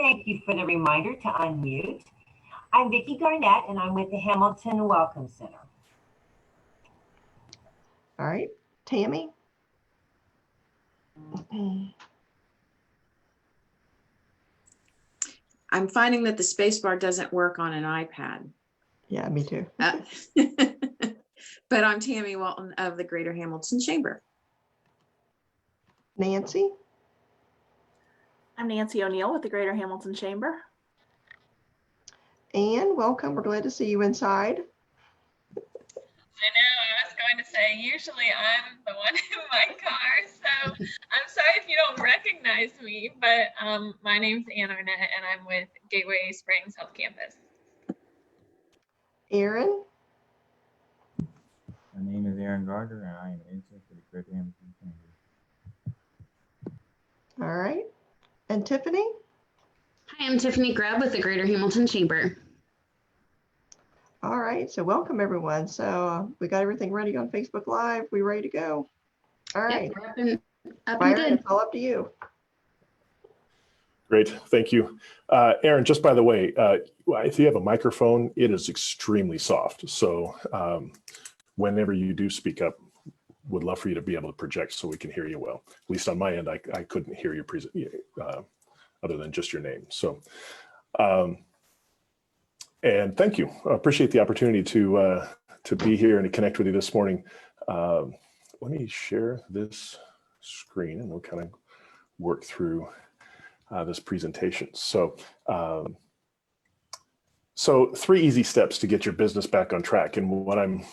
Thank you for the reminder to unmute. I'm Vicki Garnett, and I'm with the Hamilton Welcome Center. All right, Tammy. I'm finding that the spacebar doesn't work on an iPad. Yeah, me too. But I'm Tammy Walton of the Greater Hamilton Chamber. Nancy. I'm Nancy O'Neill with the Greater Hamilton Chamber. Anne, welcome. We're glad to see you inside. I know, I was going to say, usually I'm the one in my car, so I'm sorry if you don't recognize me, but my name's Ann Arnett, and I'm with Gateway Springs Health Campus. Aaron. My name is Aaron Gardner, and I am an intern for the Greater Hamilton Chamber. All right. And Tiffany? Hi, I'm Tiffany Grubb with the Greater Hamilton Chamber. All right, so welcome everyone. So we got everything ready on Facebook Live. We ready to go? All right. Yep, we're up and Byron, good. it's all up to you. Great, thank you. Aaron, just by the way, if you have a microphone, it is extremely soft. So whenever you do speak up, would love for you to be able to project so we can hear you well. At least on my end, I couldn't hear your other than just your name. So, and thank you. I appreciate the opportunity to be here and to connect with you this morning. Let me share this screen and we'll kind of work through this presentation. So, so 3 easy steps to get your business back on track. And what I'm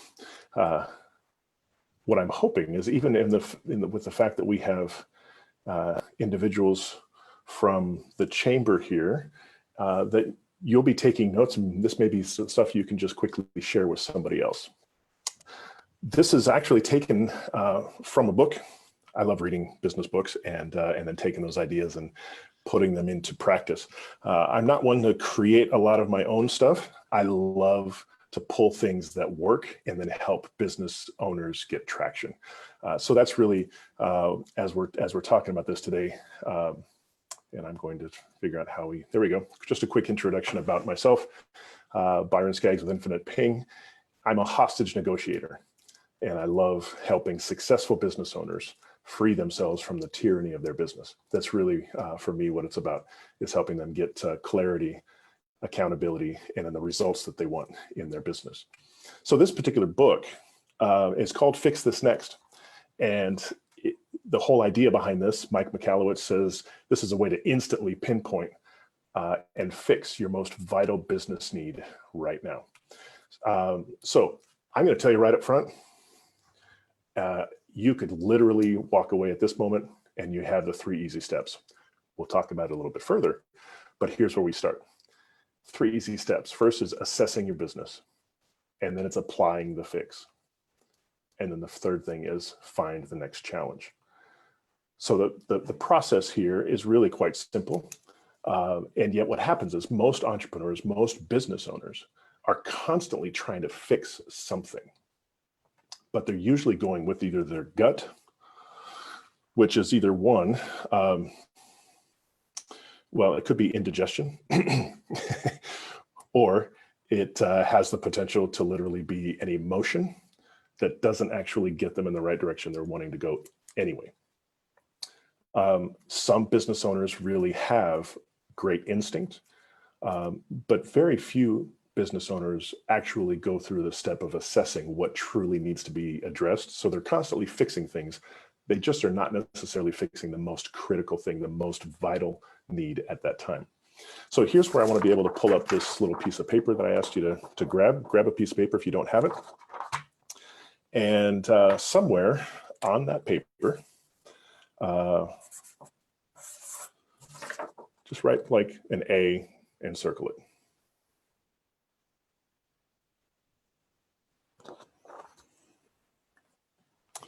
hoping is, even with the fact that we have individuals from the chamber here, that you'll be taking notes, and this may be stuff you can just quickly share with somebody else. This is actually taken from a book. I love reading business books and then taking those ideas and putting them into practice. I'm not one to create a lot of my own stuff. I love to pull things that work and then help business owners get traction. So that's really, as we're talking about this today, and I'm going to figure out how there we go. Just a quick introduction about myself. Byron Skaggs with Infinite Ping. I'm a hostage negotiator, and I love helping successful business owners free themselves from the tyranny of their business. That's really, for me, what it's about, is helping them get clarity, accountability, and then the results that they want in their business. So this particular book is called Fix This Next. And the whole idea behind this, Mike Michalowicz says, this is a way to instantly pinpoint and fix your most vital business need right now. So I'm going to tell you right up front, you could literally walk away at this moment and you have the 3 easy steps. We'll talk about it a little bit further, but here's where we start. 3 easy steps. First is assessing your business, and then it's applying the fix. And then the third thing is find the next challenge. So the process here is really quite simple. And yet what happens is most entrepreneurs, most business owners are constantly trying to fix something, but they're usually going with either their gut, which is either one, well, it could be indigestion, or it has the potential to literally be an emotion that doesn't actually get them in the right direction they're wanting to go anyway. Some business owners really have great instinct, but very few business owners actually go through the step of assessing what truly needs to be addressed. So they're constantly fixing things. They just are not necessarily fixing the most critical thing, the most vital need at that time. So here's where I want to be able to pull up this little piece of paper that I asked you to grab. Grab a piece of paper if you don't have it. And somewhere on that paper, just write like an A and circle it.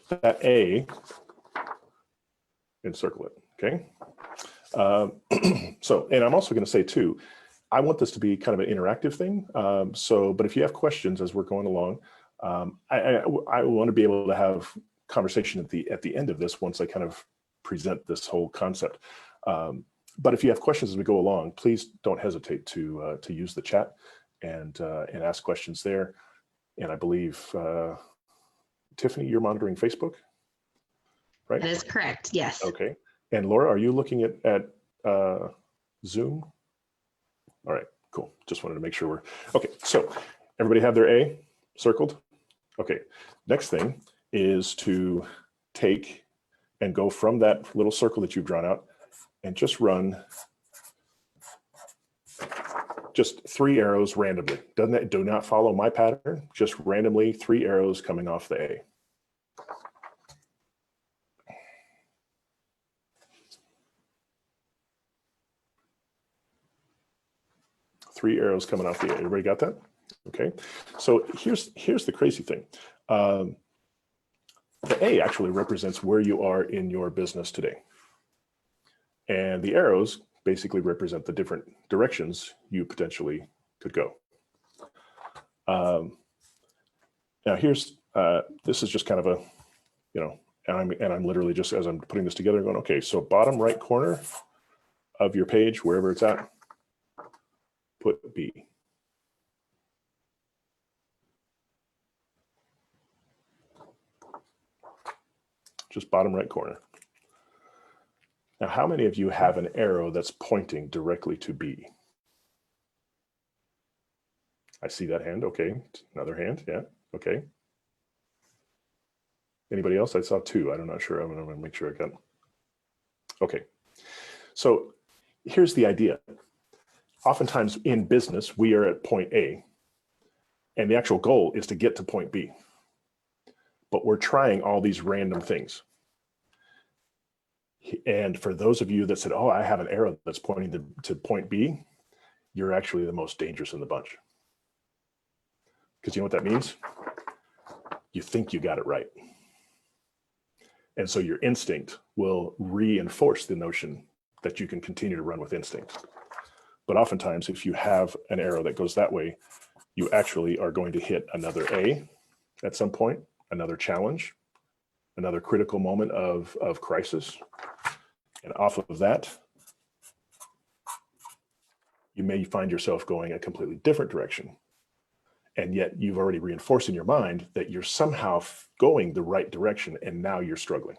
That A and circle it, okay? So, and I'm also going to say too, I want this to be kind of an interactive thing. But if you have questions as we're going along, I want to be able to have conversation at the end of this once I kind of present this whole concept. But if you have questions as we go along, please don't hesitate to use the chat and ask questions there. And I believe, Tiffany, you're monitoring Facebook, right? That is correct. Yes. Okay. And Laura, are you looking at Zoom? All right, cool. Just wanted to make sure we're, okay. So everybody have their A circled? Okay. Next thing is to take and go from that little circle that you've drawn out and just run just 3 arrows randomly. Do not follow my pattern, just randomly 3 arrows coming off the A. Three arrows coming off the A. Everybody got that? Okay. So here's the crazy thing. The A actually represents where you are in your business today. And the arrows basically represent the different directions you potentially could go. Now here's, this is just kind of a, and I'm literally just, as I'm putting this together, going, okay, so bottom right corner of your page, wherever it's at, put B. Just bottom right corner. Now, how many of you have an arrow that's pointing directly to B? I see that hand. Okay. Another hand. Yeah. Okay. Anybody else? I saw 2. I'm not sure. I'm going to make sure I got. Okay. So here's the idea. Oftentimes in business, we are at point A, and the actual goal is to get to point B. But we're trying all these random things. And for those of you that said, oh, I have an arrow that's pointing to point B, you're actually the most dangerous in the bunch. Because you know what that means? You think you got it right. And so your instinct will reinforce the notion that you can continue to run with instinct. But oftentimes, if you have an arrow that goes that way, you actually are going to hit another A at some point, another challenge, another critical moment of crisis. And off of that, you may find yourself going a completely different direction. And yet you've already reinforced in your mind that you're somehow going the right direction, and now you're struggling.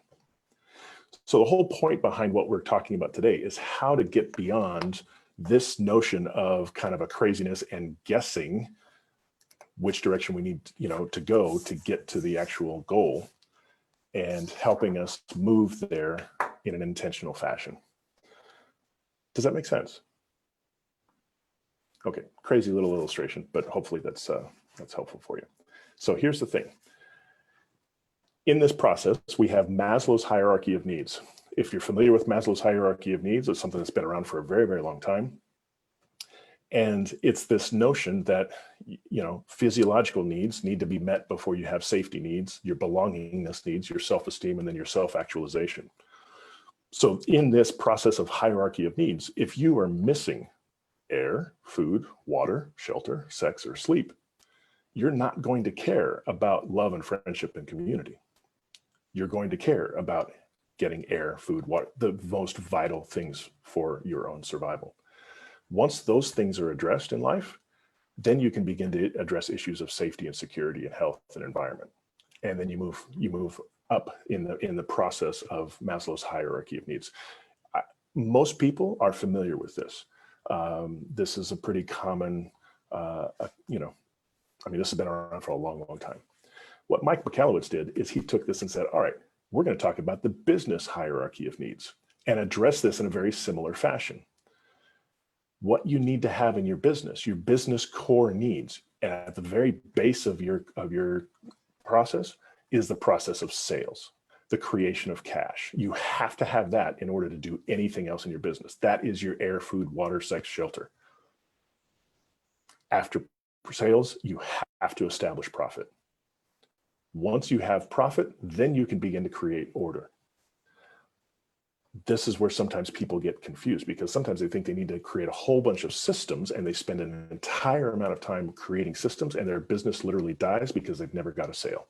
So the whole point behind what we're talking about today is how to get beyond this notion of kind of a craziness and guessing which direction we need, to go to get to the actual goal, and helping us move there in an intentional fashion. Does that make sense? Okay, crazy little illustration, but hopefully that's helpful for you. So here's the thing. In this process, we have Maslow's hierarchy of needs. If you're familiar with Maslow's hierarchy of needs, it's something that's been around for a very, very long time. And it's this notion that, physiological needs need to be met before you have safety needs, your belongingness needs, your self-esteem, and then your self-actualization. So in this process of hierarchy of needs, if you are missing air, food, water, shelter, sex, or sleep, you're not going to care about love and friendship and community. You're going to care about getting air, food, water, the most vital things for your own survival. Once those things are addressed in life, then you can begin to address issues of safety and security and health and environment. And then you move up in the process of Maslow's hierarchy of needs. Most people are familiar with this. This is a pretty common, this has been around for a long, long time. What Mike Michalowicz did is he took this and said, all right, we're going to talk about the business hierarchy of needs and address this in a very similar fashion. What you need to have in your business core needs, and at the very base of your process is the process of sales, the creation of cash. You have to have that in order to do anything else in your business. That is your air, food, water, sex, shelter. After sales, you have to establish profit. Once you have profit, then you can begin to create order. This is where sometimes people get confused, because sometimes they think they need to create a whole bunch of systems, and they spend an entire amount of time creating systems, and their business literally dies because they've never got a sale.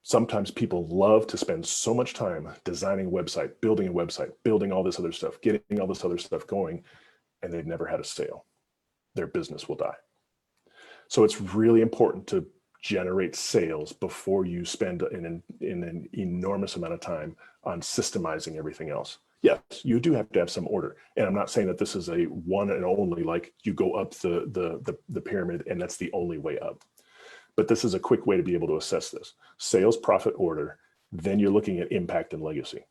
Sometimes people love to spend so much time designing a website, building all this other stuff, getting all this other stuff going, and they've never had a sale. Their business will die. So it's really important to generate sales before you spend an enormous amount of time on systemizing everything else. Yes, you do have to have some order. And I'm not saying that this is a one and only, like you go up the pyramid and that's the only way up. But this is a quick way to be able to assess this. Sales, profit, order, then you're looking at impact and legacy.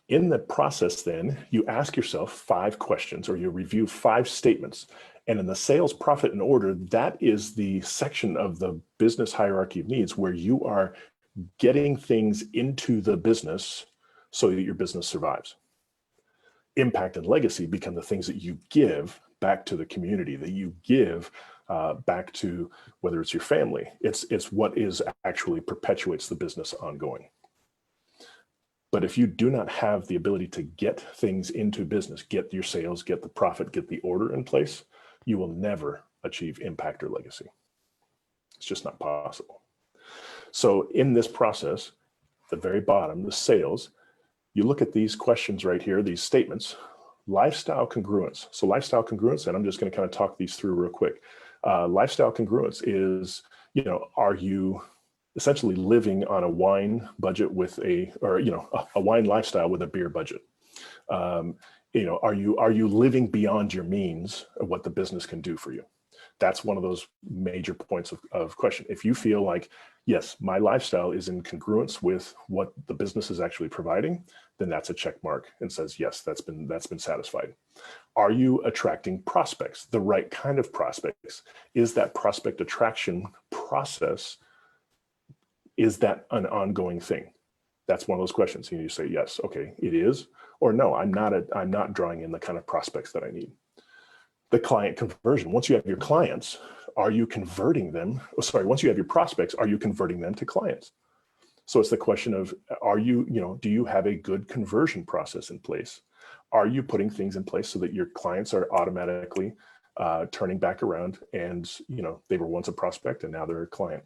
In the process, then, you ask yourself 5 questions, or you review 5 statements. And in the sales, profit, and order, that is the section of the business hierarchy of needs where you are getting things into the business so that your business survives. Impact and legacy become the things that you give back to the community, that you give back to, whether it's your family. It's what is actually perpetuates the business ongoing. But if you do not have the ability to get things into business, get your sales, get the profit, get the order in place, you will never achieve impact or legacy. It's just not possible. So in this process, the very bottom, the sales, you look at these questions right here, these statements, lifestyle congruence. So lifestyle congruence, and I'm just going to kind of talk these through real quick. Lifestyle congruence is, are you essentially living on a wine budget with a wine lifestyle with a beer budget? Are you living beyond your means of what the business can do for you? That's one of those major points of question. If you feel like, yes, my lifestyle is in congruence with what the business is actually providing, then that's a check mark and says, yes, that's been satisfied. Are you attracting prospects, the right kind of prospects? Is that prospect attraction process, is that an ongoing thing? That's one of those questions. You say, yes, okay, it is, or no, I'm not drawing in the kind of prospects that I need. The client conversion. Once you have your clients, are you converting them? Once you have your prospects, are you converting them to clients? So it's the question of, do you have a good conversion process in place? Are you putting things in place so that your clients are automatically turning back around and, they were once a prospect and now they're a client?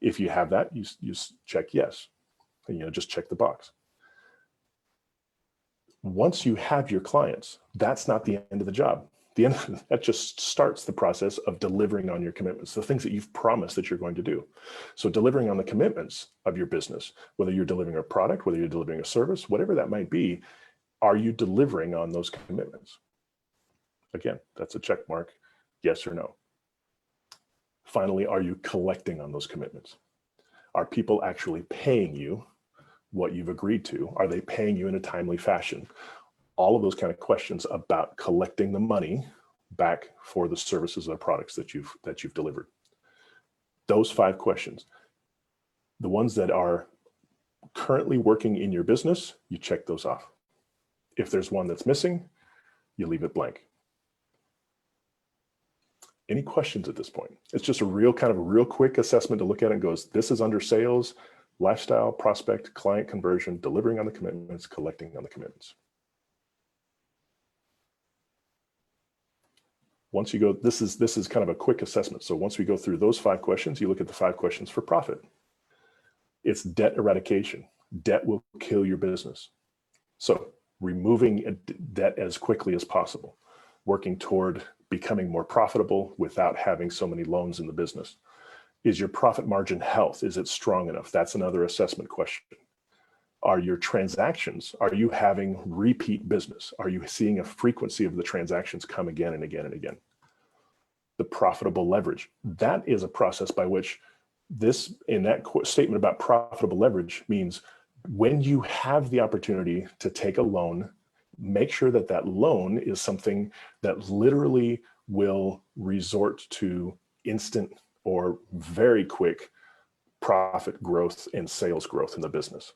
If you have that, you check yes, and, just check the box. Once you have your clients, that's not the end of the job. The end of that just starts the process of delivering on your commitments, the things that you've promised that you're going to do. So delivering on the commitments of your business, whether you're delivering a product, whether you're delivering a service, whatever that might be, are you delivering on those commitments? Again, that's a check mark, yes or no. Finally, are you collecting on those commitments? Are people actually paying you what you've agreed to? Are they paying you in a timely fashion? All of those kind of questions about collecting the money back for the services or products that you've delivered. Those 5 questions, the ones that are currently working in your business, you check those off. If there's one that's missing, you leave it blank. Any questions at this point? It's just a real quick assessment to look at and goes, this is under sales, lifestyle, prospect, client conversion, delivering on the commitments, collecting on the commitments. Once you go, this is kind of a quick assessment. So once we go through those 5 questions, you look at the 5 questions for profit. It's debt eradication. Debt will kill your business. So removing debt as quickly as possible, working toward becoming more profitable without having so many loans in the business. Is your profit margin health? Is it strong enough? That's another assessment question. Are your transactions, are you having repeat business? Are you seeing a frequency of the transactions come again and again and again? The profitable leverage, that is a process by which in that statement about profitable leverage means when you have the opportunity to take a loan, make sure that that loan is something that literally will resort to instant or very quick profit growth and sales growth in the business.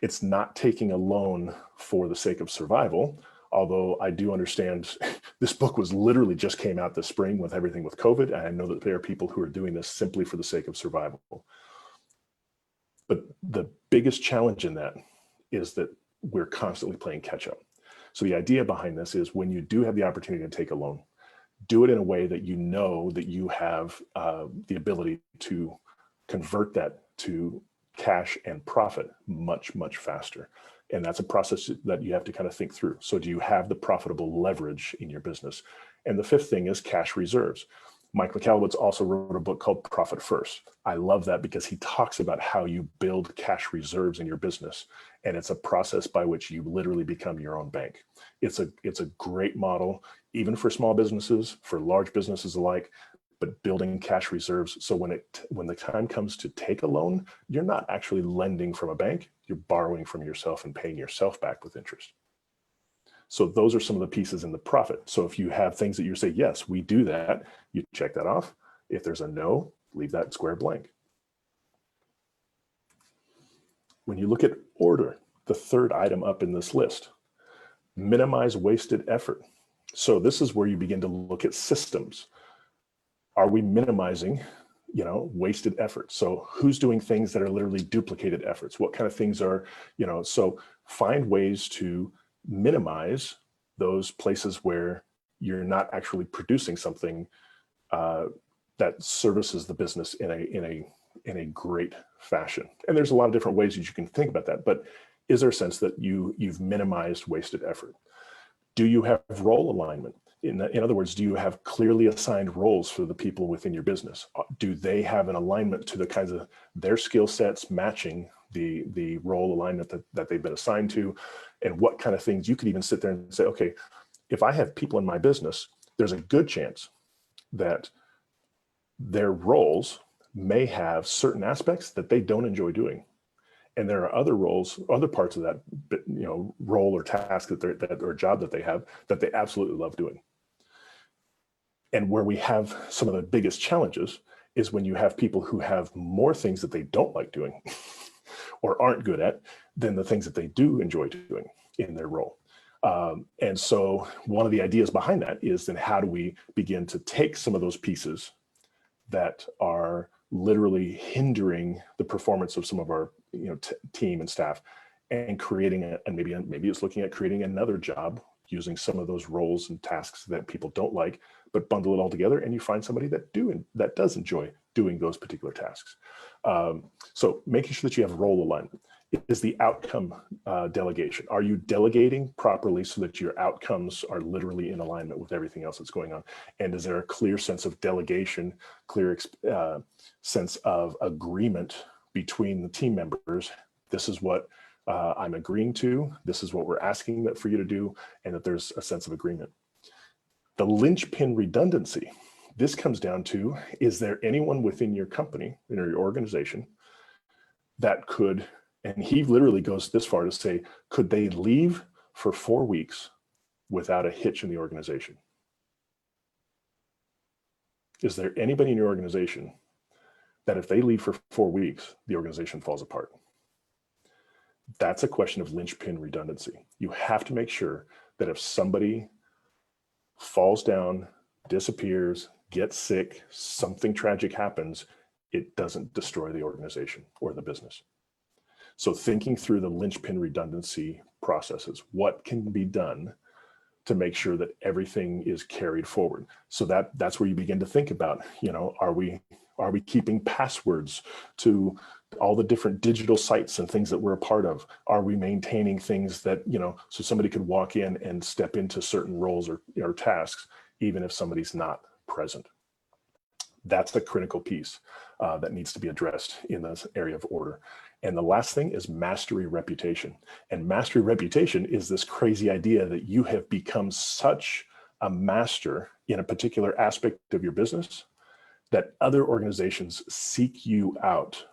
It's not taking a loan for the sake of survival, although I do understand this book was literally just came out this spring with everything with COVID. And I know that there are people who are doing this simply for the sake of survival. But the biggest challenge in that is that we're constantly playing catch up. So the idea behind this is when you do have the opportunity to take a loan, do it in a way that you know that you have the ability to convert that to cash and profit much, much faster. And that's a process that you have to kind of think through. So do you have the profitable leverage in your business? And the fifth thing is cash reserves. Mike McAllowitz also wrote a book called Profit First. I love that because he talks about how you build cash reserves in your business. And it's a process by which you literally become your own bank. It's a great model, even for small businesses, for large businesses alike, but building cash reserves. So when the time comes to take a loan, you're not actually lending from a bank, you're borrowing from yourself and paying yourself back with interest. So those are some of the pieces in the profit. So if you have things that you say, yes, we do that, you check that off. If there's a no, leave that square blank. When you look at order, the third item up in this list, minimize wasted effort. So this is where you begin to look at systems. Are we minimizing, wasted effort? So who's doing things that are literally duplicated efforts? What kind of things are, so find ways to minimize those places where you're not actually producing something that services the business in a great fashion. And there's a lot of different ways that you can think about that, but is there a sense that you've minimized wasted effort? Do you have role alignment? In other words, do you have clearly assigned roles for the people within your business? Do they have an alignment to the kinds of their skill sets matching the role alignment that they've been assigned to? And what kind of things you could even sit there and say, okay, if I have people in my business, there's a good chance that their roles may have certain aspects that they don't enjoy doing. And there are other roles, other parts of that, role or task or job that they have that they absolutely love doing. And where we have some of the biggest challenges is when you have people who have more things that they don't like doing or aren't good at than the things that they do enjoy doing in their role. And so one of the ideas behind that is then how do we begin to take some of those pieces that are literally hindering the performance of some of our team and staff and creating and maybe it's looking at creating another job using some of those roles and tasks that people don't like, but bundle it all together and you find somebody that does enjoy doing those particular tasks. So making sure that you have role alignment. Is the outcome delegation? Are you delegating properly so that your outcomes are literally in alignment with everything else that's going on? And is there a clear sense of delegation, clear sense of agreement between the team members? This is what I'm agreeing to. This is what we're asking for you to do, and that there's a sense of agreement. The linchpin redundancy. This comes down to, is there anyone within your company, in your organization, that could, and he literally goes this far to say, could they leave for 4 weeks without a hitch in the organization? Is there anybody in your organization that if they leave for 4 weeks, the organization falls apart? That's a question of linchpin redundancy. You have to make sure that if somebody falls down, disappears, gets sick, something tragic happens, it doesn't destroy the organization or the business. So thinking through the linchpin redundancy processes, what can be done to make sure that everything is carried forward? So that's where you begin to think about, are we keeping passwords to all the different digital sites and things that we're a part of? Are we maintaining things that, so somebody could walk in and step into certain roles or tasks, even if somebody's not present? That's the critical piece that needs to be addressed in this area of order. And the last thing is mastery reputation. And mastery reputation is this crazy idea that you have become such a master in a particular aspect of your business that other organizations seek you out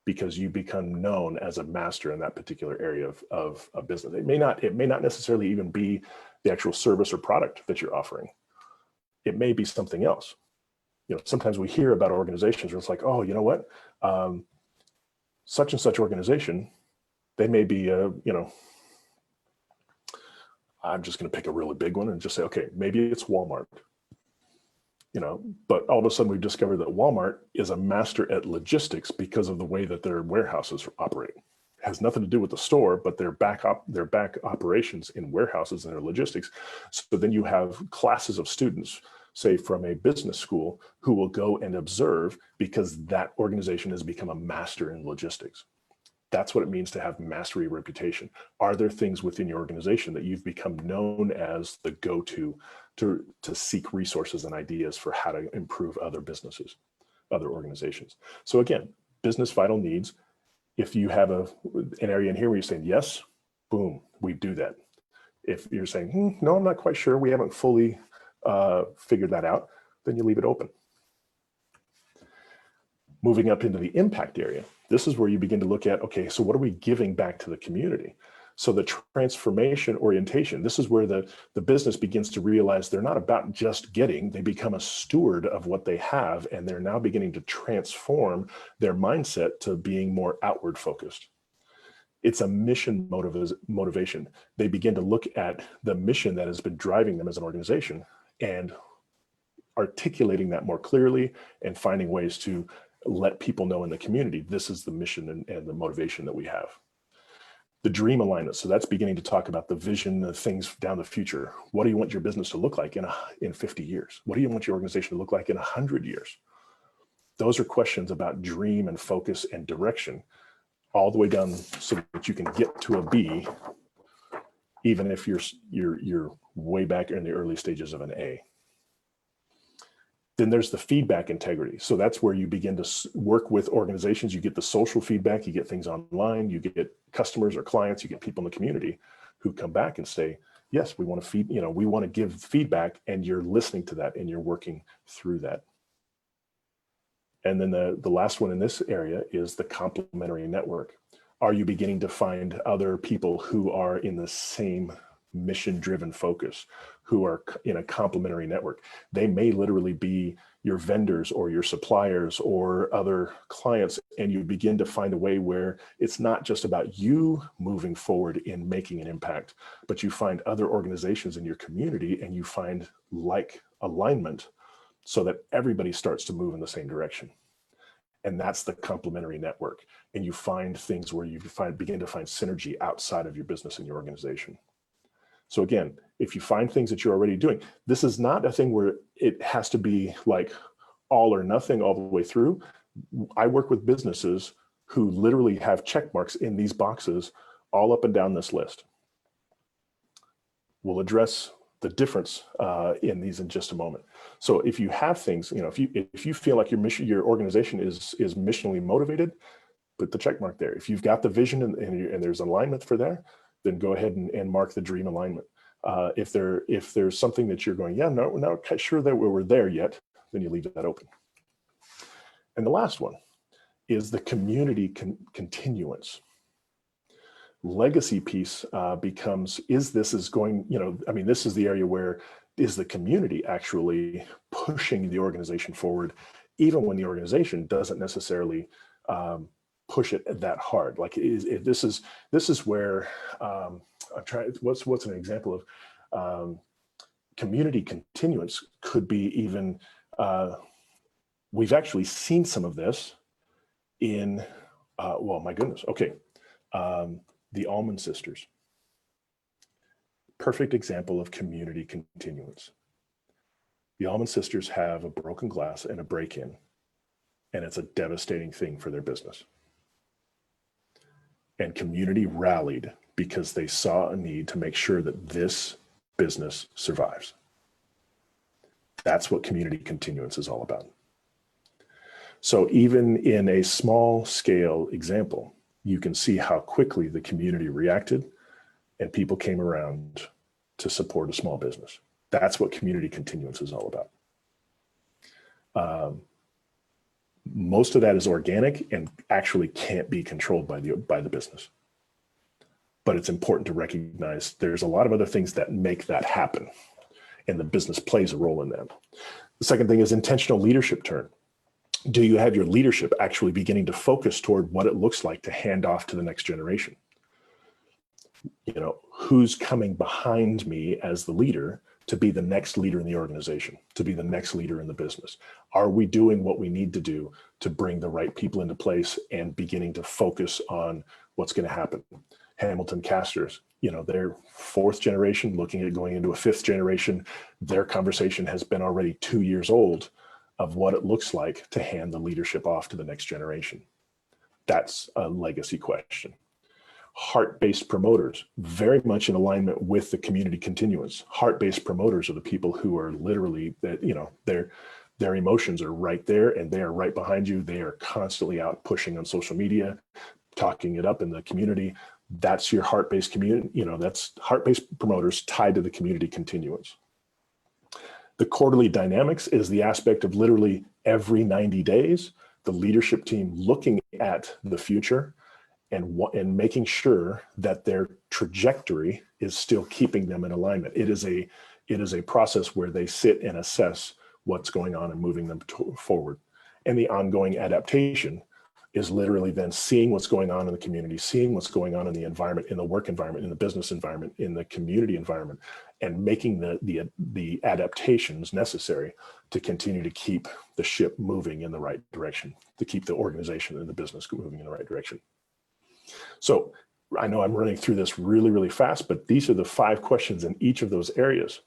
because you become known as a master in that particular area of a business. It may not necessarily even be the actual service or product that you're offering. It may be something else. Sometimes we hear about organizations where it's like, oh, you know what? Such and such organization, they may be, I'm just going to pick a really big one and just say, okay, maybe it's Walmart. But all of a sudden we've discovered that Walmart is a master at logistics because of the way that their warehouses operate. It has nothing to do with the store, but their back operations in warehouses and their logistics. So then you have classes of students say from a business school, who will go and observe because that organization has become a master in logistics. That's what it means to have mastery reputation. Are there things within your organization that you've become known as the go-to to seek resources and ideas for how to improve other businesses, other organizations? So again, business vital needs. If you have an area in here where you're saying, yes, boom, we do that. If you're saying, no, I'm not quite sure, we haven't fully figured that out, then you leave it open. Moving up into the impact area, this is where you begin to look at, okay, so what are we giving back to the community? So the transformation orientation, this is where the business begins to realize they're not about just getting, they become a steward of what they have, and they're now beginning to transform their mindset to being more outward focused. It's a mission motivation. They begin to look at the mission that has been driving them as an organization and articulating that more clearly and finding ways to let people know in the community, this is the mission and the motivation that we have. The dream alignment. So that's beginning to talk about the vision, the things down the future. What do you want your business to look like in 50 years? What do you want your organization to look like in 100 years? Those are questions about dream and focus and direction, all the way down so that you can get to a B, even if you're way back in the early stages of an A. Then there's the feedback integrity. So that's where you begin to work with organizations. You get the social feedback, you get things online, you get customers or clients, you get people in the community who come back and say, yes, we want to we want to give feedback, and you're listening to that and you're working through that. And then the last one in this area is the complementary network. Are you beginning to find other people who are in the same mission-driven focus, who are in a complementary network? They may literally be your vendors or your suppliers or other clients, and you begin to find a way where it's not just about you moving forward in making an impact, but you find other organizations in your community and you find like alignment so that everybody starts to move in the same direction. And that's the complementary network. And you find things where you begin to find synergy outside of your business and your organization. So again, if you find things that you're already doing, this is not a thing where it has to be like all or nothing all the way through. I work with businesses who literally have check marks in these boxes all up and down this list. We'll address the difference in these in just a moment. So if you have things, if you feel like your organization is missionally motivated, put the check mark there. If you've got the vision and there's alignment for there, then go ahead and mark the dream alignment. If there's something that you're going, yeah, no, we're not quite sure that we're there yet, then you leave that open. And the last one is the community continuance. Legacy piece becomes, this is the area where is the community actually pushing the organization forward, even when the organization doesn't necessarily push it that hard. Like this is where I'm trying. What's an example of community continuance could be even. We've actually seen some of this in. Well, my goodness. Okay. The Allman Sisters. Perfect example of community continuance. The Allman Sisters have a broken glass and a break-in, and it's a devastating thing for their business. And community rallied because they saw a need to make sure that this business survives. That's what community continuance is all about. So even in a small scale example, you can see how quickly the community reacted and people came around to support a small business. That's what community continuance is all about. Most of that is organic and actually can't be controlled by the business. But it's important to recognize there's a lot of other things that make that happen, and the business plays a role in that. The second thing is intentional leadership turn. Do you have your leadership actually beginning to focus toward what it looks like to hand off to the next generation? Who's coming behind me as the leader to be the next leader in the organization, to be the next leader in the business? Are we doing what we need to do to bring the right people into place and beginning to focus on what's going to happen? Hamilton Casters, they're fourth generation, looking at going into a fifth generation. Their conversation has been already 2 years old of what it looks like to hand the leadership off to the next generation. That's a legacy question. Heart-based promoters, very much in alignment with the community continuance. Heart-based promoters are the people who are literally that, their emotions are right there and they are right behind you. They are constantly out pushing on social media, talking it up in the community. That's your heart-based community, that's heart-based promoters tied to the community continuance. The quarterly dynamics is the aspect of literally every 90 days, the leadership team looking at the future and making sure that their trajectory is still keeping them in alignment. It is a process where they sit and assess what's going on and moving them forward. And the ongoing adaptation is literally then seeing what's going on in the community, seeing what's going on in the environment, in the work environment, in the business environment, in the community environment, and making the adaptations necessary to continue to keep the ship moving in the right direction, to keep the organization and the business moving in the right direction. So I know I'm running through this really, really fast, but these are the 5 questions in each of those areas.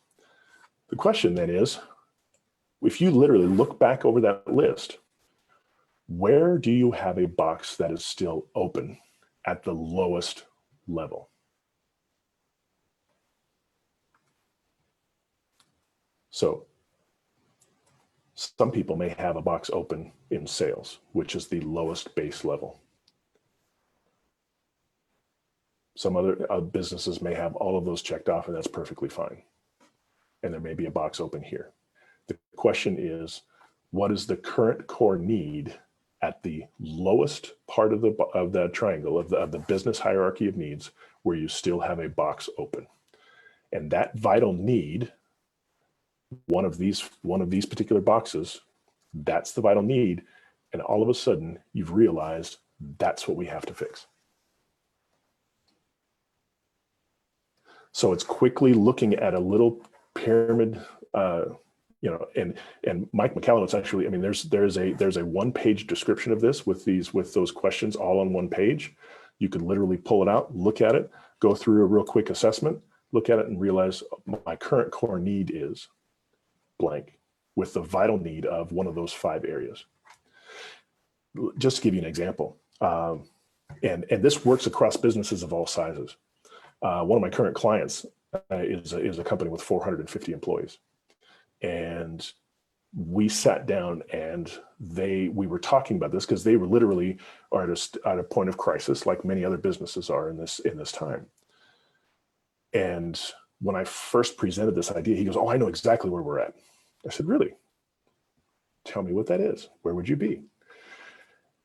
The question then is, if you literally look back over that list, where do you have a box that is still open at the lowest level? So some people may have a box open in sales, which is the lowest base level. Some other businesses may have all of those checked off, and that's perfectly fine. And there may be a box open here. The question is, what is the current core need at the lowest part of the triangle of the business hierarchy of needs, where you still have a box open? And that vital need, one of these particular boxes, that's the vital need. And all of a sudden you've realized that's what we have to fix. So it's quickly looking at a little pyramid, and Mike McCallum, it's actually, there's a 1-page description of this with those questions all on 1 page. You could literally pull it out, look at it, go through a real quick assessment, look at it and realize my current core need is blank, with the vital need of one of those 5 areas. Just to give you an example, and this works across businesses of all sizes. One of my current clients is a company with 450 employees. And we sat down and we were talking about this because they were literally at a point of crisis, like many other businesses are in this time. And when I first presented this idea, he goes, "Oh, I know exactly where we're at." I said, "Really? Tell me what that is. Where would you be?"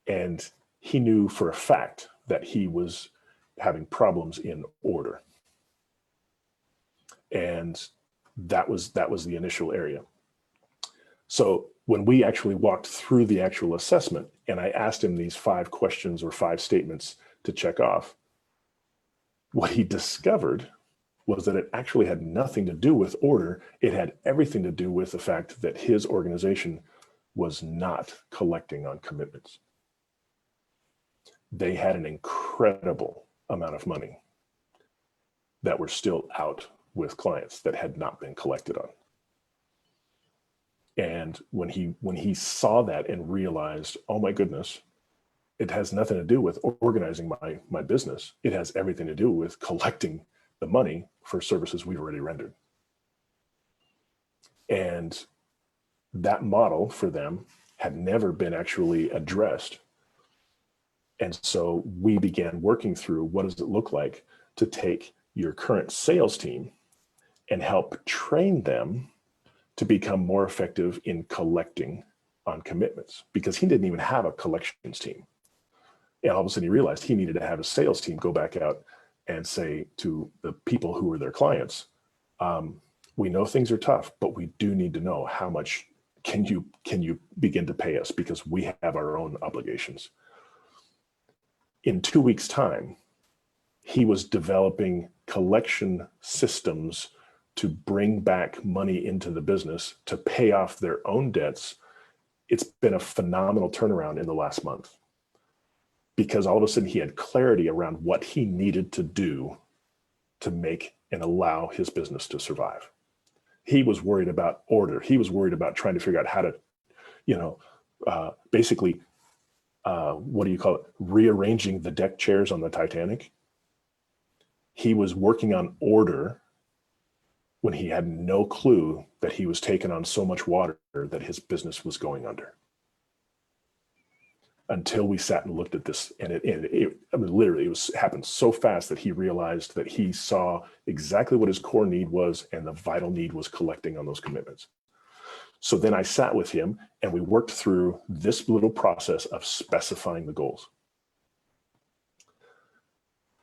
And he knew for a fact that he was having problems in order. And that was the initial area. So when we actually walked through the actual assessment and I asked him these 5 questions or 5 statements to check off, what he discovered was that it actually had nothing to do with order. It had everything to do with the fact that his organization was not collecting on commitments. They had an incredible amount of money that were still out with clients that had not been collected on. And when he saw that and realized, oh my goodness, it has nothing to do with organizing my business. It has everything to do with collecting the money for services we've already rendered. And that model for them had never been actually addressed. And so we began working through, what does it look like to take your current sales team and help train them to become more effective in collecting on commitments, because he didn't even have a collections team. And all of a sudden he realized he needed to have a sales team go back out and say to the people who were their clients, we know things are tough, but we do need to know how much can you begin to pay us, because we have our own obligations. In 2 weeks' time, he was developing collection systems to bring back money into the business to pay off their own debts. It's been a phenomenal turnaround in the last month, because all of a sudden he had clarity around what he needed to do to make and allow his business to survive. He was worried about order. He was worried about trying to figure out how to, basically, what do you call it? Rearranging the deck chairs on the Titanic. He was working on order when he had no clue that he was taking on so much water that his business was going under. Until we sat and looked at this, and literally, happened so fast that he realized that he saw exactly what his core need was, and the vital need was collecting on those commitments. So then I sat with him and we worked through this little process of specifying the goals.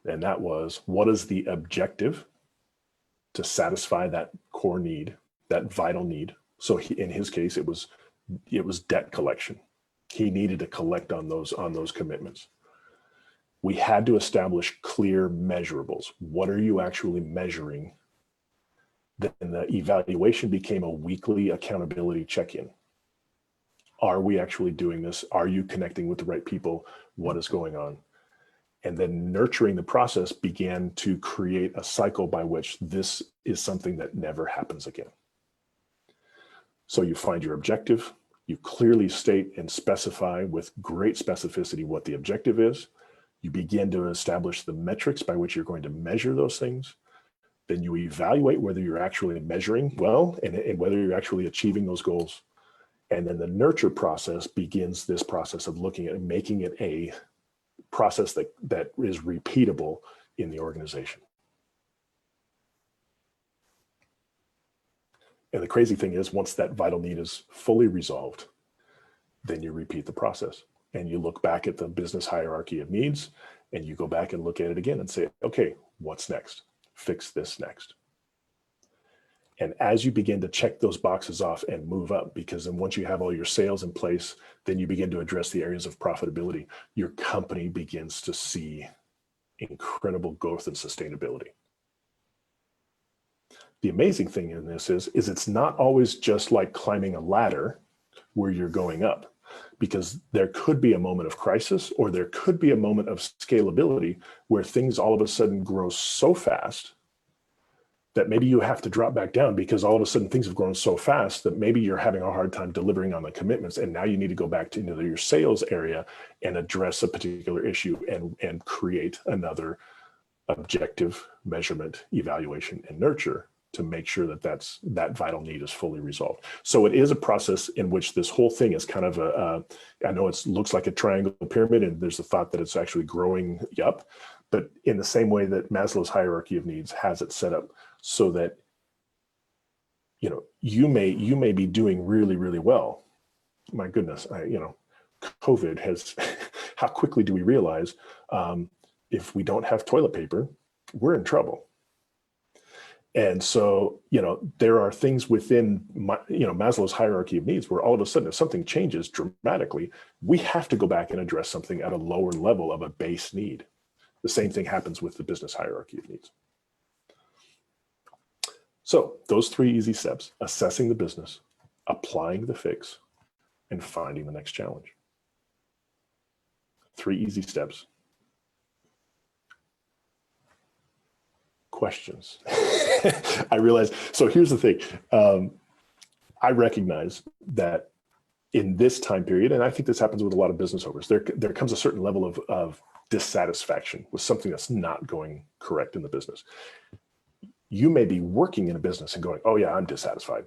And that was, what is the objective to satisfy that core need, that vital need? So in his case, it was debt collection. He needed to collect on those commitments. We had to establish clear measurables. What are you actually measuring? Then the evaluation became a weekly accountability check-in. Are we actually doing this? Are you connecting with the right people? What is going on? And then nurturing the process began to create a cycle by which this is something that never happens again. So you find your objective, you clearly state and specify with great specificity what the objective is. You begin to establish the metrics by which you're going to measure those things. Then you evaluate whether you're actually measuring well and whether you're actually achieving those goals. And then the nurture process begins this process of looking at making it a process that is repeatable in the organization. And the crazy thing is, once that vital need is fully resolved, then you repeat the process and you look back at the business hierarchy of needs and you go back and look at it again and say, okay, what's next? Fix this next. And as you begin to check those boxes off and move up, because then once you have all your sales in place, then you begin to address the areas of profitability. Your company begins to see incredible growth and sustainability. The amazing thing in this is it's not always just like climbing a ladder where you're going up, because there could be a moment of crisis, or there could be a moment of scalability where things all of a sudden grow so fast that maybe you have to drop back down because all of a sudden things have grown so fast that maybe you're having a hard time delivering on the commitments. And now you need to go back to your sales area and address a particular issue and create another objective measurement, evaluation, and nurture to make sure that that vital need is fully resolved. So it is a process in which this whole thing is kind of I know it looks like a triangle pyramid, and there's the thought that it's actually growing up, but in the same way that Maslow's hierarchy of needs has it set up so that, you may be doing really, really well. My goodness, COVID has, how quickly do we realize if we don't have toilet paper, we're in trouble. And so, there are things within Maslow's hierarchy of needs where all of a sudden, if something changes dramatically, we have to go back and address something at a lower level of a base need. The same thing happens with the business hierarchy of needs. So those 3 easy steps: assessing the business, applying the fix, and finding the next challenge. 3 easy steps. Questions? I realize. So here's the thing. I recognize that in this time period, and I think this happens with a lot of business owners, there comes a certain level of dissatisfaction with something that's not going correct in the business. You may be working in a business and going, oh yeah, I'm dissatisfied.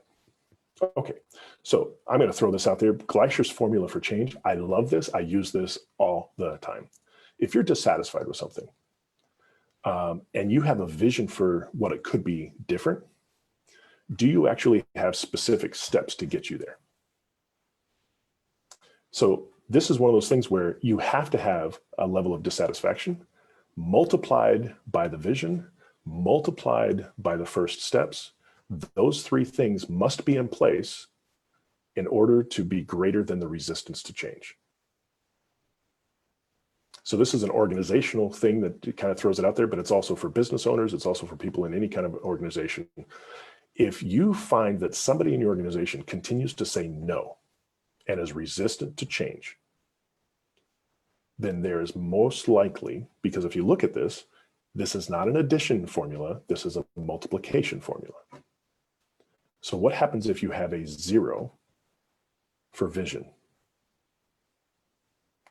Okay, so I'm going to throw this out there. Gleischer's formula for change. I love this. I use this all the time. If you're dissatisfied with something, and you have a vision for what it could be different, do you actually have specific steps to get you there? So this is one of those things where you have to have a level of dissatisfaction multiplied by the vision, multiplied by the first steps. Those 3 things must be in place in order to be greater than the resistance to change. So this is an organizational thing that kind of throws it out there, but it's also for business owners. It's also for people in any kind of organization. If you find that somebody in your organization continues to say no and is resistant to change, then there is most likely, because if you look at this, This is not an addition formula. This is a multiplication formula. So what happens if you have a 0 for vision?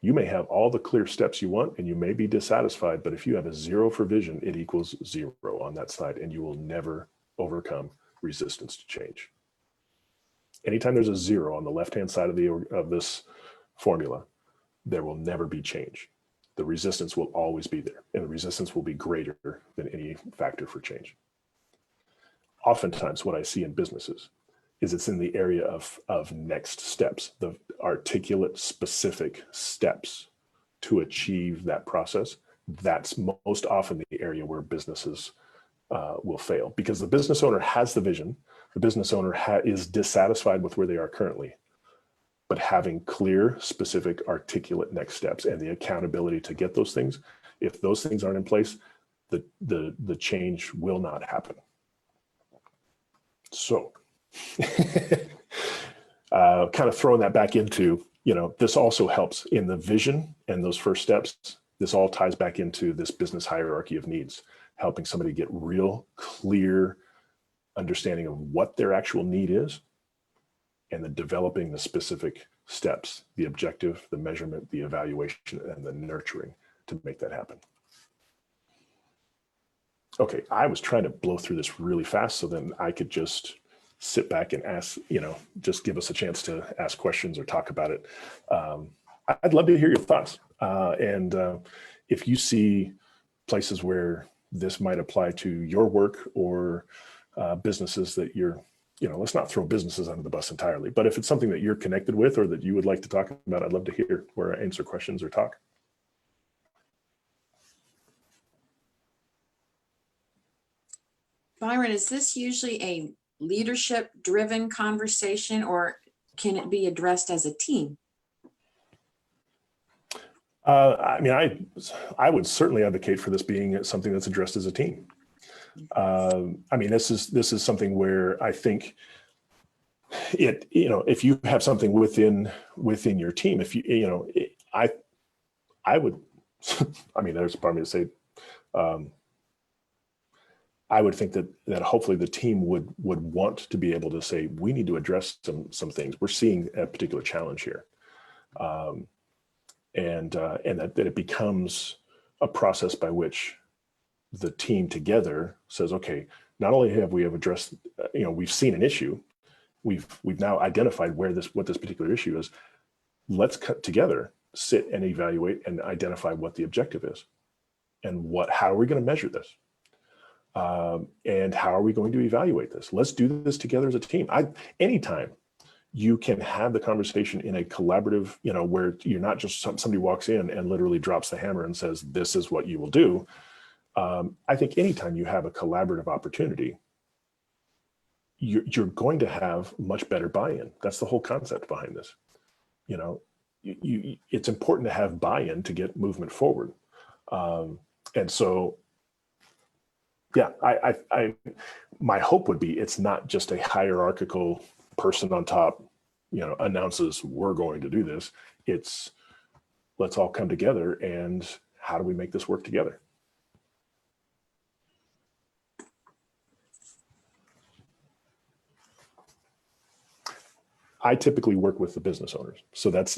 You may have all the clear steps you want and you may be dissatisfied, but if you have a 0 for vision, it equals 0 on that side, and you will never overcome resistance to change. Anytime there's a 0 on the left-hand side of this formula, there will never be change. The resistance will always be there, and the resistance will be greater than any factor for change. Oftentimes what I see in businesses is it's in the area of next steps, the articulate specific steps to achieve that process. That's most often the area where businesses will fail, because the business owner has the vision. The business owner is dissatisfied with where they are currently, but having clear, specific, articulate next steps and the accountability to get those things, if those things aren't in place, the change will not happen. So kind of throwing that back into, this also helps in the vision and those first steps. This all ties back into this business hierarchy of needs, helping somebody get real clear understanding of what their actual need is, and then developing the specific steps, the objective, the measurement, the evaluation, and the nurturing to make that happen. Okay, I was trying to blow through this really fast so then I could just sit back and ask, just give us a chance to ask questions or talk about it. I'd love to hear your thoughts. And if you see places where this might apply to your work or businesses that you're, let's not throw businesses under the bus entirely, but if it's something that you're connected with or that you would like to talk about, I'd love to hear or answer questions or talk. Byron, is this usually a leadership-driven conversation, or can it be addressed as a team? I would certainly advocate for this being something that's addressed as a team. This is something where I think it, if you have something within your team, if I would, there's part of me to say, I would think that hopefully the team would want to be able to say, we need to address some things. We're seeing a particular challenge here. And that it becomes a process by which the team together says, okay, not only have we addressed, we've seen an issue, we've now identified what this particular issue is. Let's cut together, sit and evaluate and identify what the objective is, and how are we going to measure this, and how are we going to evaluate this. Let's do this together as a team. Anytime you can have the conversation in a collaborative, where you're not just somebody walks in and literally drops the hammer and says, this is what you will do. I think anytime you have a collaborative opportunity, you're going to have much better buy-in. That's the whole concept behind this. It's important to have buy-in to get movement forward. And so, yeah, my hope would be it's not just a hierarchical person on top, announces we're going to do this. It's let's all come together and how do we make this work together? I typically work with the business owners. So that's,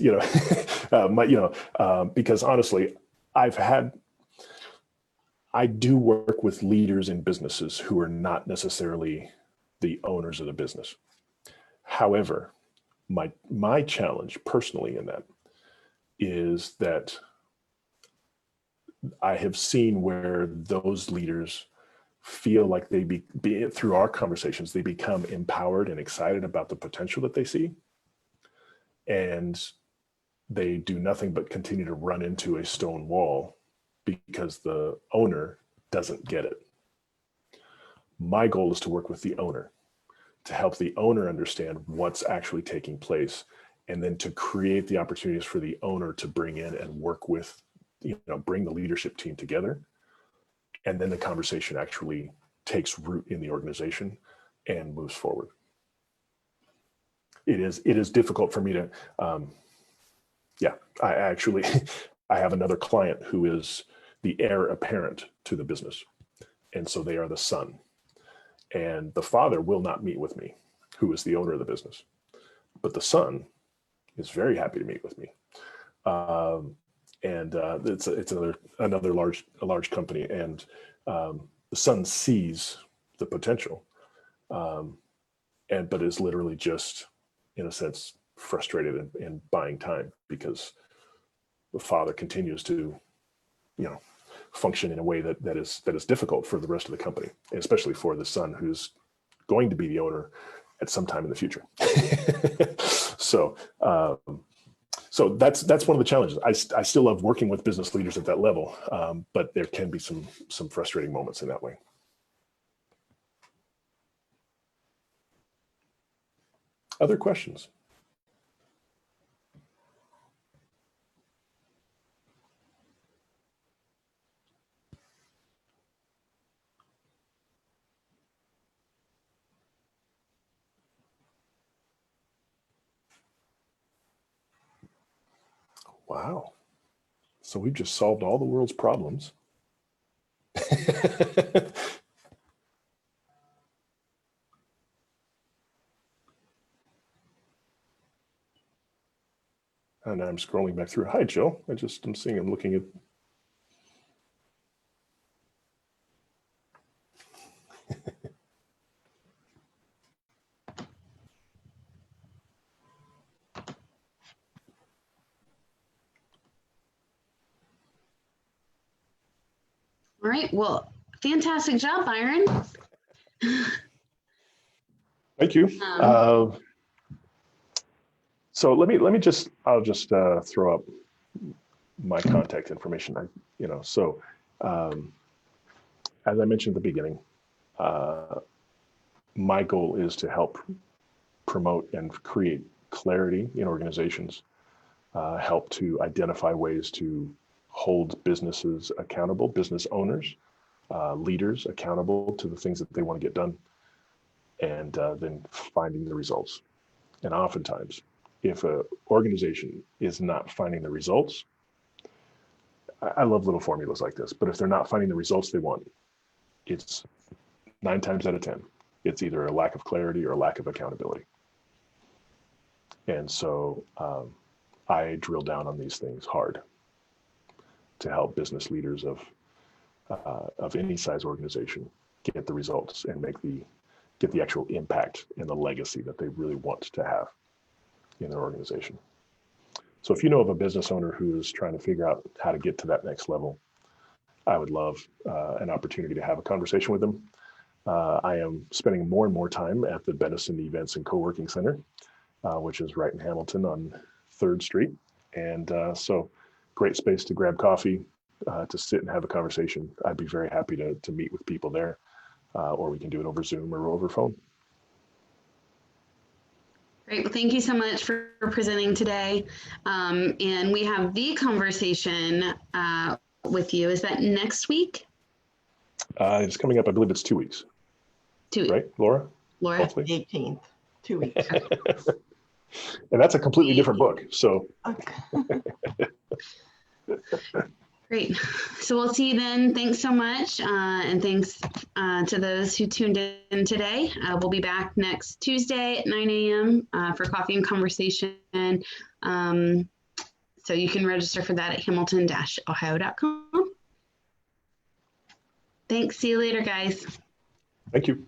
because honestly, I do work with leaders in businesses who are not necessarily the owners of the business. However, my challenge personally in that is that I have seen where those leaders feel like through our conversations, they become empowered and excited about the potential that they see. And they do nothing but continue to run into a stone wall because the owner doesn't get it. My goal is to work with the owner, to help the owner understand what's actually taking place, and then to create the opportunities for the owner to bring in and work with, bring the leadership team together. And then the conversation actually takes root in the organization and moves forward. It is difficult for me to, I have another client who is the heir apparent to the business. And so they are the son. And the father will not meet with me, who is the owner of the business. But the son is very happy to meet with me. It's another large company. And the son sees the potential, but is literally just, in a sense, frustrated and buying time because the father continues to, function in a way that is difficult for the rest of the company, and especially for the son who's going to be the owner at some time in the future. So that's one of the challenges. I still love working with business leaders at that level, but there can be some frustrating moments in that way. Other questions? Wow. So we've just solved all the world's problems. And I'm scrolling back through. Hi, Joe. I'm seeing him looking at. All right. Well, fantastic job, Byron. Thank you. So I'll just throw up my contact information. As I mentioned at the beginning, my goal is to help promote and create clarity in organizations, help to identify ways to hold businesses accountable, business owners, leaders accountable to the things that they want to get done, and then finding the results. And oftentimes, if an organization is not finding the results, I love little formulas like this, but if they're not finding the results they want, it's 9 times out of 10, it's either a lack of clarity or a lack of accountability. And so I drill down on these things hard to help business leaders of any size organization get the results and get the actual impact and the legacy that they really want to have in their organization. So if you know of a business owner who is trying to figure out how to get to that next level, I would love an opportunity to have a conversation with them. I am spending more and more time at the Benison Events and Co-working Center, which is right in Hamilton on 3rd Street. And so great space to grab coffee, to sit and have a conversation. I'd be very happy to meet with people there, or we can do it over Zoom or over phone. Great. Well, thank you so much for presenting today. And we have the conversation with you. Is that next week? It's coming up. I believe it's 2 weeks. 2 weeks. Right, Laura? Laura? Hopefully. 18th, 2 weeks. And that's a completely different book. So. Okay. Great. So we'll see you then. Thanks so much. And thanks to those who tuned in today. We'll be back next Tuesday at 9 a.m. For coffee and conversation. So you can register for that at hamilton-ohio.com. Thanks. See you later, guys. Thank you.